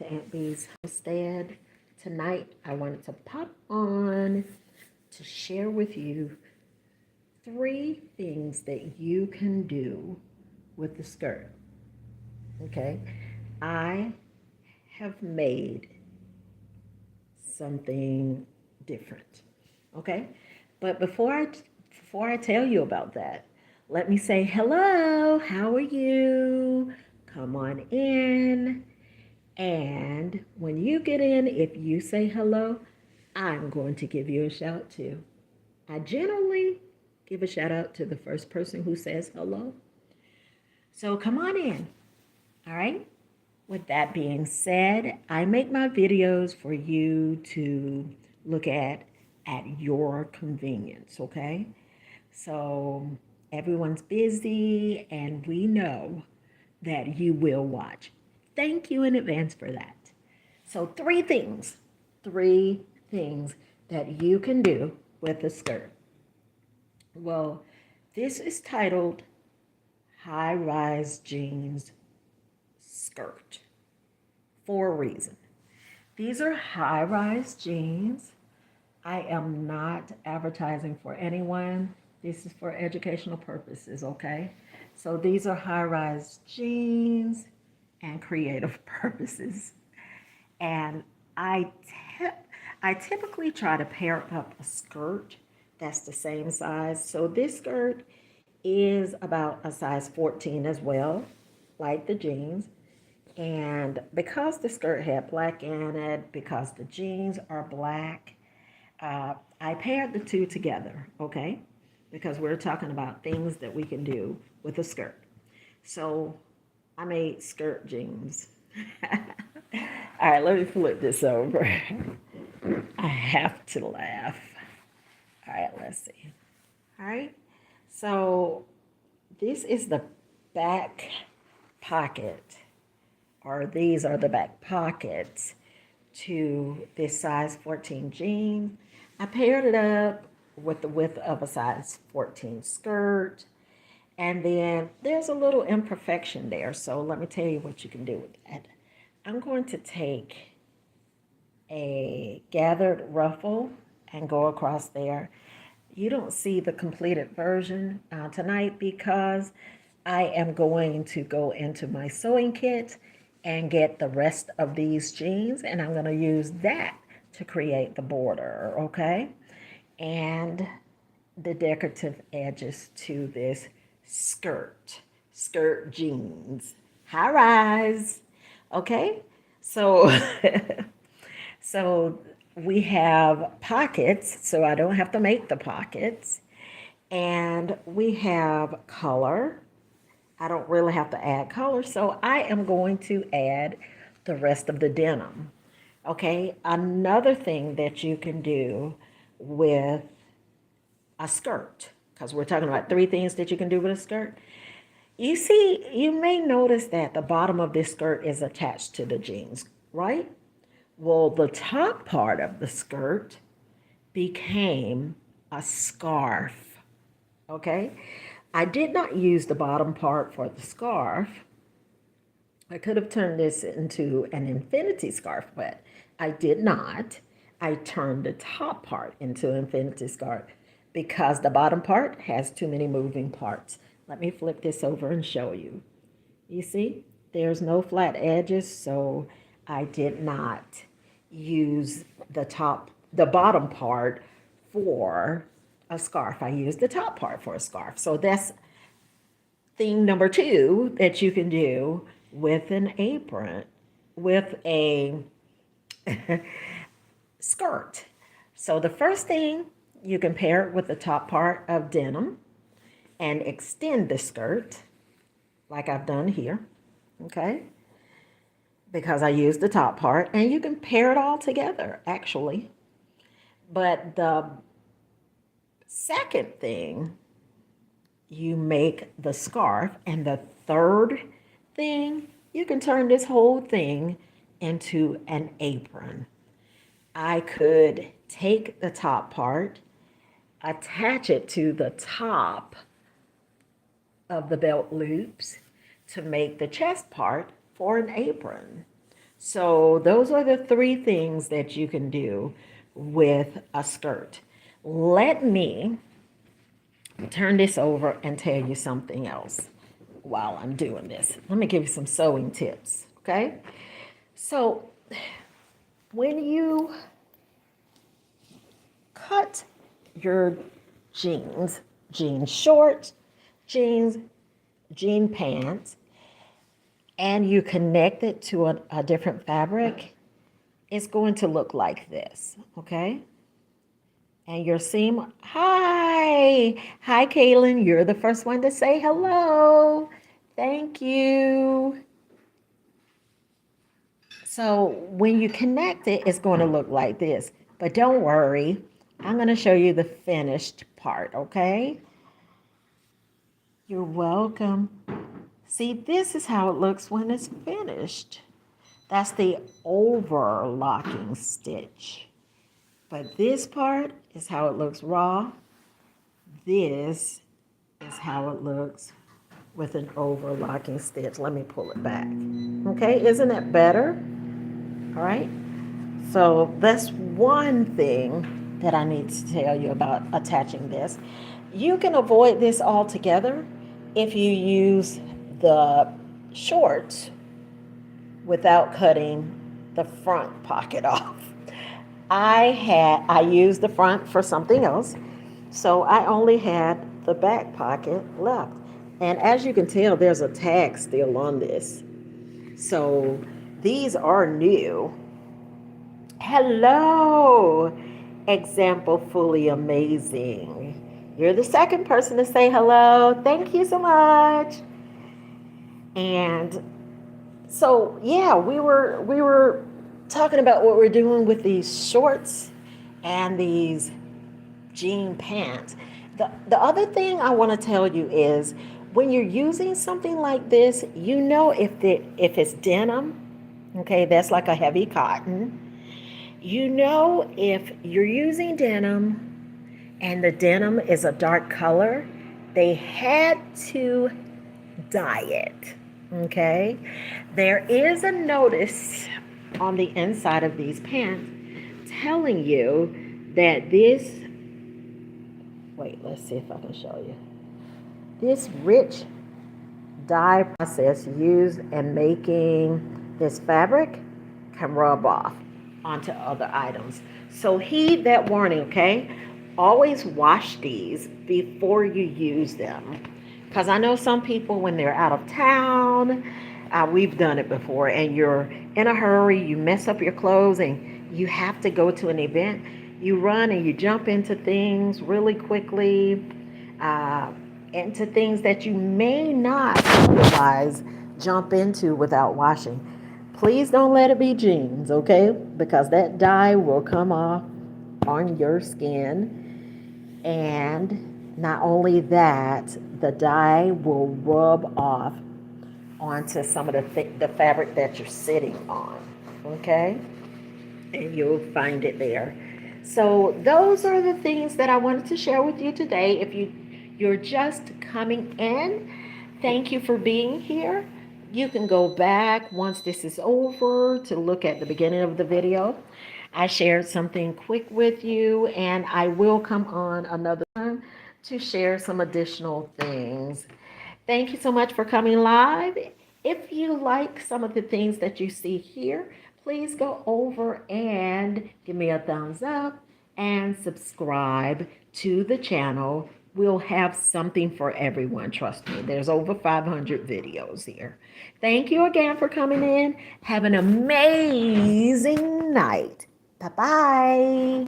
to Aunt B's homestead. Tonight, I wanted to pop on to share with you 3 things that you can do with the skirt. Okay, I have made something different. Okay, but before I tell you about that, let me say hello. How are you? Come on in. And when you get in, if you say hello, I'm going to give you a shout too. I generally give a shout out to the first person who says hello. So come on in. All right. With that being said, I make my videos for you to look at your convenience, okay? So everyone's busy and we know that you will watch. Thank you in advance for that. So, 3 things that you can do with a skirt. Well, this is titled High Rise Jeans Skirt for a reason. These are high rise jeans. I am not advertising for anyone. This is for educational purposes, okay? So these are high rise jeans and creative purposes. And I, I typically try to pair up a skirt that's the same size. So this skirt is about a size 14 as well, like the jeans. And because the skirt had black in it, because the jeans are black, I paired the two together, okay? Because we're talking about things that we can do with a skirt. So I made skirt jeans. All right, let me flip this over. I have to laugh. All right, let's see. All right, so this is the back pocket, or these are the back pockets to this size 14 jean. I paired it up with the width of a size 14 skirt. And then there's a little imperfection there. So let me tell you what you can do with that. I'm going to take a gathered ruffle and go across there. You don't see the completed version tonight because I am going to go into my sewing kit and get the rest of these jeans, and I'm going to use that to create the border, okay? And the decorative edges to this skirt jeans, high rise, okay? So so we have pockets, so I don't have to make the pockets, and we have color. I don't really have to add color, so I am going to add the rest of the denim. Okay, another thing that you can do with a skirt, because we're talking about 3 things that you can do with a skirt. You see, you may notice that the bottom of this skirt is attached to the jeans, right? Well, the top part of the skirt became a scarf, okay? I did not use the bottom part for the scarf. I could have turned this into an infinity scarf, but I did not. I turned the top part into an infinity scarf because the bottom part has too many moving parts. Let me flip this over and show you. You see, there's no flat edges, so I did not use the bottom part for a scarf. I used the top part for a scarf. So that's thing number 2 that you can do with an apron, with a skirt. So the first thing, you can pair it with the top part of denim and extend the skirt like I've done here, okay? Because I used the top part, and you can pair it all together actually. But the second thing, you make the scarf, and the third thing, you can turn this whole thing into an apron. I could take the top part, attach it to the top of the belt loops to make the chest part for an apron. So those are the three things that you can do with a skirt. Let me turn this over and tell you something else while I'm doing this. Let me give you some sewing tips, okay? So when you cut your jean shorts, jean pants, and you connect it to a different fabric, it's going to look like this, okay? And your seam, hi, Kaylin, you're the first one to say hello. Thank you. So when you connect it, it's going to look like this. But don't worry, I'm going to show you the finished part, okay? You're welcome. See, this is how it looks when it's finished. That's the overlocking stitch. But this part is how it looks raw. This is how it looks with an overlocking stitch. Let me pull it back. Okay, isn't that better? All right. So that's one thing that I need to tell you about attaching this. You can avoid this altogether if you use the shorts without cutting the front pocket off. I used the front for something else, so I only had the back pocket left. And as you can tell, there's a tag still on this. So these are new. Hello, Example Fully Amazing. You're the second person to say hello. Thank you so much. And so yeah, we were talking about what we're doing with these shorts and these jean pants. The other thing I want to tell you is when you're using something like this, you know if it's denim, okay, that's like a heavy cotton. You know if you're using denim and the denim is a dark color, they had to dye it, okay? There is a notice on the inside of these pants telling you that this, wait, let's see if I can show you. This rich dye process used in making this fabric can rub off onto other items. So heed that warning, okay? Always wash these before you use them. Because I know some people, when they're out of town, we've done it before, and you're in a hurry, you mess up your clothes, and you have to go to an event. You run and you jump into things really quickly, into things that you may not otherwise jump into without washing. Please don't let it be jeans, okay? Because that dye will come off on your skin. And not only that, the dye will rub off onto some of the fabric that you're sitting on, okay? And you'll find it there. So those are the things that I wanted to share with you today. If you're just coming in, thank you for being here. You can go back once this is over to look at the beginning of the video. I shared something quick with you, and I will come on another time to share some additional things. Thank you so much for coming live. If you like some of the things that you see here, please go over and give me a thumbs up and subscribe to the channel. We'll have something for everyone. Trust me, there's over 500 videos here. Thank you again for coming in. Have an amazing night. Bye-bye.